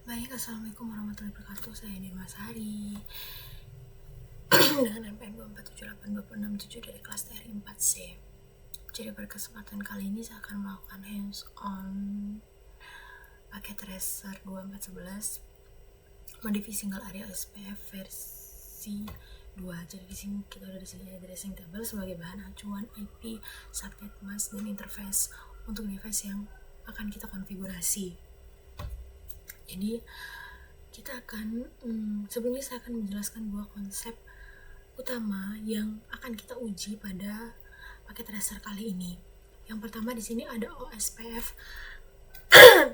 Baik, assalamualaikum warahmatullahi wabarakatuh. Saya Nirma Sari dengan NPM 2478267 dari kelas TRI 4C. Jadi pada kesempatan kali ini saya akan melakukan hands on paket tracer 2411 modify single area SPF versi 2. Jadi di sini kita udah disediakan dressing table sebagai bahan acuan IP, subnet mask, dan interface untuk device yang akan kita konfigurasi. Jadi kita akan sebelumnya saya akan menjelaskan dua konsep utama yang akan kita uji pada paket tracer kali ini. Yang pertama di sini ada OSPF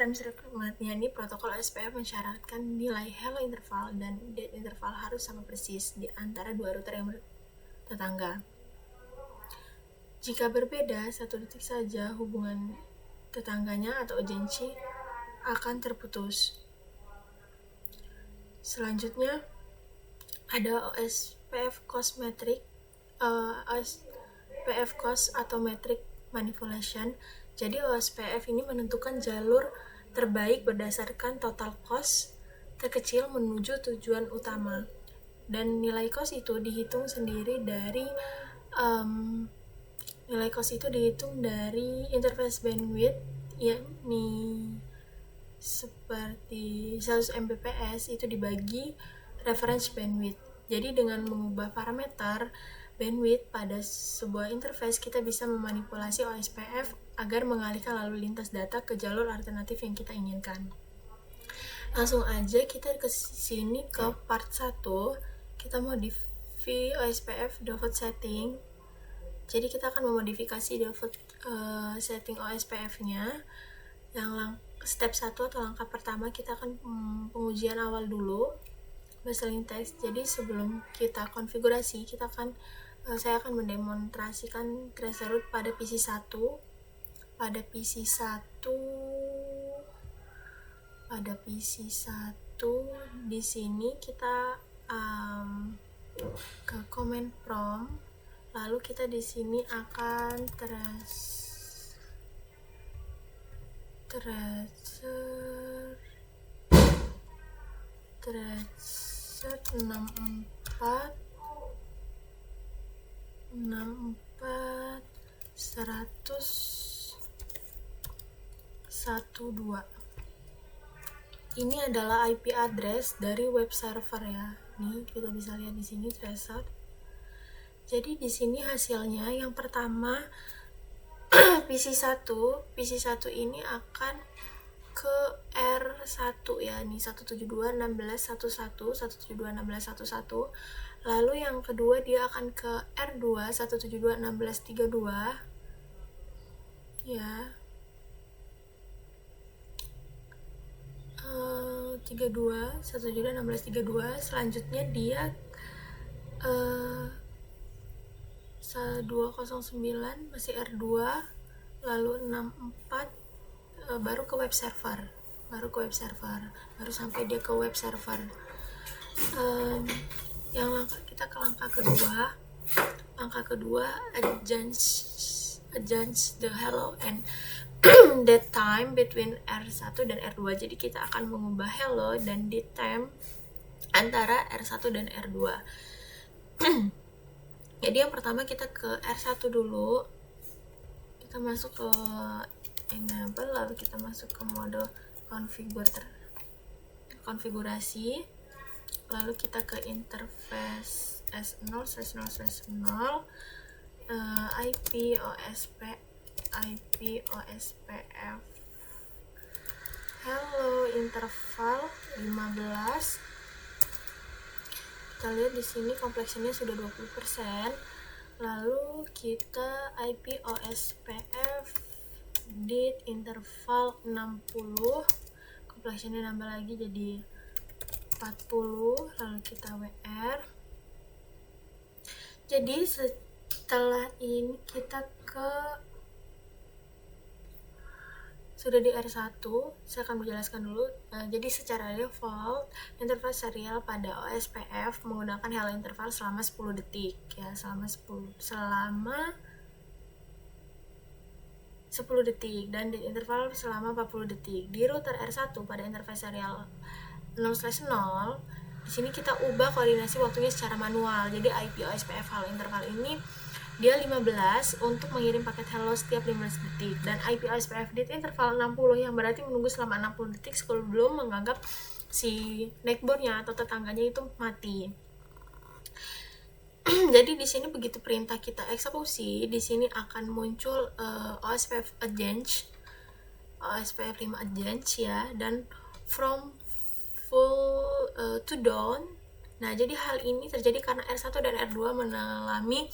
times requirement-nya. Ini protokol OSPF mensyaratkan nilai hello interval dan dead interval harus sama persis di antara dua router yang tetangga. Jika berbeda 1 detik saja, hubungan tetangganya atau urgency akan terputus. Selanjutnya ada OSPF cost atau metric manipulation. Jadi OSPF ini menentukan jalur terbaik berdasarkan total cost terkecil menuju tujuan utama. Dan nilai cost itu dihitung sendiri dari interface bandwidth, yakni seperti 100 Mbps itu dibagi reference bandwidth. Jadi dengan mengubah parameter bandwidth pada sebuah interface, kita bisa memanipulasi OSPF agar mengalihkan lalu lintas data ke jalur alternatif yang kita inginkan. Langsung aja kita ke sini ke part 1. Kita modify OSPF default setting. Jadi kita akan memodifikasi default setting OSPF-nya. Yang step 1 atau langkah pertama kita akan pengujian awal dulu, baseline test. Jadi sebelum kita konfigurasi, saya akan mendemonstrasikan tracer root pada PC 1. Pada PC 1 di sini kita ke command prompt, lalu kita di sini akan tracer 64 100 12. Ini adalah IP address dari web server ya. Nih kita bisa lihat di sini tracer. Jadi di sini hasilnya yang pertama PC 1 ini akan ke R1 ya, nih 172.16.11 lalu yang kedua dia akan ke R2 172.16.32 ya, 172.16.32. Selanjutnya dia 209 masih R2, lalu 64 baru ke web server, baru sampai dia ke web server. Kita ke langkah kedua adjust the hello and dead time between R1 dan R2. Jadi kita akan mengubah hello dan dead time antara R1 dan R2. Jadi yang pertama kita ke R1 dulu, kita masuk ke enable, lalu kita masuk ke mode konfigurasi, lalu kita ke interface S0/0/0 IP OSPF hello interval 15. Kita lihat di sini complexionnya sudah 20%. Lalu kita IP OSPF date interval 60, complexionnya nambah lagi jadi 40, lalu kita WR. Jadi setelah ini kita sudah di R1, saya akan menjelaskan dulu. Jadi secara default interface serial pada OSPF menggunakan hello interval selama 10 detik ya, selama 10 detik dan di interval selama 40 detik. Di router R1 pada interface serial 0/0, di sini kita ubah koordinasi waktunya secara manual. Jadi IP OSPF halo interval ini dia 15 untuk mengirim paket hello setiap 15 detik, dan IP OSPF dit interval 60 yang berarti menunggu selama 60 detik sebelum menganggap si neckbone-nya atau tetangganya itu mati. Jadi di sini begitu perintah kita eksekusi, di sini akan muncul OSPF agent, OSPF 5 agent ya, dan from full to down. Nah, jadi hal ini terjadi karena R1 dan R2 mengalami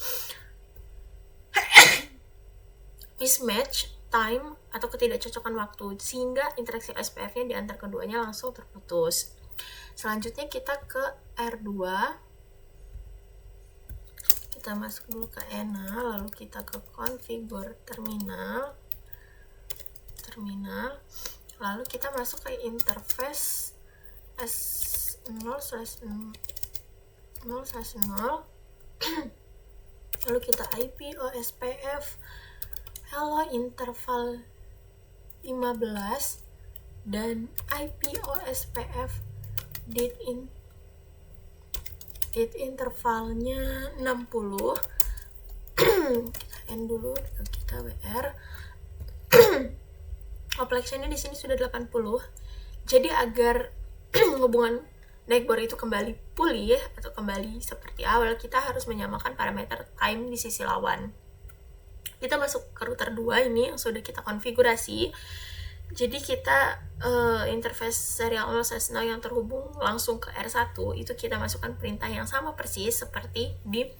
mismatch time atau ketidakcocokan waktu, sehingga interaksi OSPF-nya di antar keduanya langsung terputus. Selanjutnya kita ke R2. Kita masuk dulu ke ENA, lalu kita ke configure terminal, lalu kita masuk ke interface S0/0, lalu kita IP OSPF hello interval 15 dan IP OSPF dit intervalnya 60. Kita end dulu, kita WR. Complexion-nya di sini sudah 80. Jadi agar hubungan neckbone itu kembali pulih atau kembali seperti awal, kita harus menyamakan parameter time di sisi lawan. Kita masuk ke router 2 ini yang sudah kita konfigurasi. Jadi kita interface serial 0/0 yang terhubung langsung ke R1 itu kita masukkan perintah yang sama persis seperti di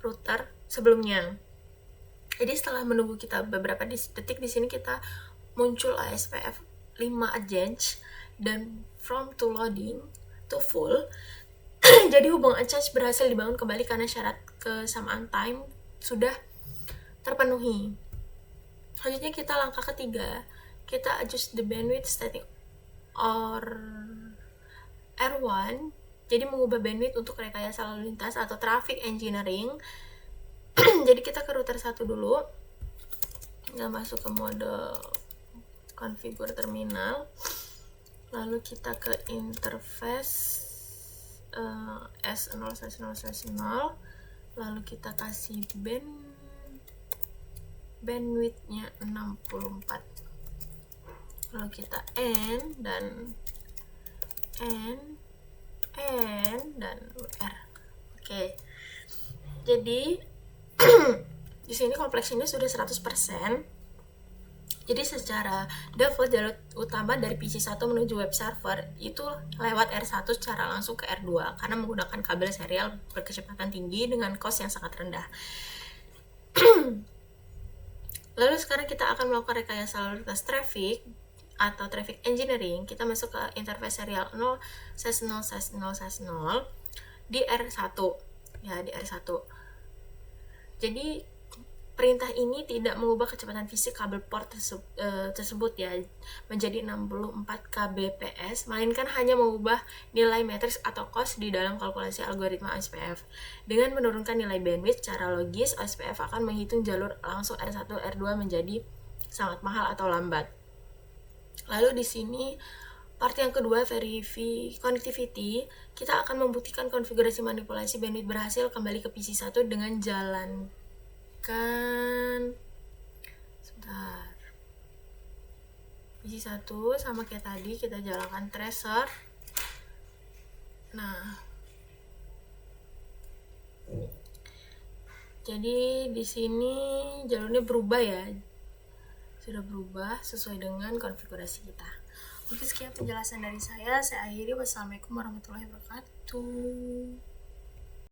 router sebelumnya. Jadi setelah menunggu kita beberapa detik, di sini kita muncul OSPF 5 agent dan from to loading to full. Jadi hubungan charge berhasil dibangun kembali karena syarat kesamaan time sudah terpenuhi. Selanjutnya kita langkah ketiga, kita adjust the bandwidth setting or R1, jadi mengubah bandwidth untuk rekayasa lalu lintas atau traffic engineering. Jadi kita ke router 1 dulu, kita masuk ke mode configure terminal, lalu kita ke interface S0/0/0, lalu kita kasih bandwidth-nya 64, lalu kita end dan WR. Oke. Jadi di sini kompleksinya sudah 100%. Jadi secara default jalur utama dari PC1 menuju web server itu lewat R1 secara langsung ke R2 karena menggunakan kabel serial berkecepatan tinggi dengan cost yang sangat rendah. Lalu sekarang kita akan melakukan rekayasa lalu lintas traffic atau traffic engineering. Kita masuk ke interface serial 0/0/0/0 di R1 ya, di R1. Jadi perintah ini tidak mengubah kecepatan fisik kabel port tersebut ya menjadi 64 kbps, melainkan hanya mengubah nilai matriks atau cost di dalam kalkulasi algoritma OSPF. Dengan menurunkan nilai bandwidth secara logis, OSPF akan menghitung jalur langsung R1 R2 menjadi sangat mahal atau lambat. Lalu di sini part yang kedua, verify connectivity, kita akan membuktikan konfigurasi manipulasi bandwidth berhasil kembali ke PC1 dengan jalankan PC1 sama kayak tadi, kita jalankan tracer. Nah, jadi di sini jalurnya berubah ya, sudah berubah sesuai dengan konfigurasi kita. Oke, sekian penjelasan dari saya akhiri. Wassalamualaikum warahmatullahi wabarakatuh.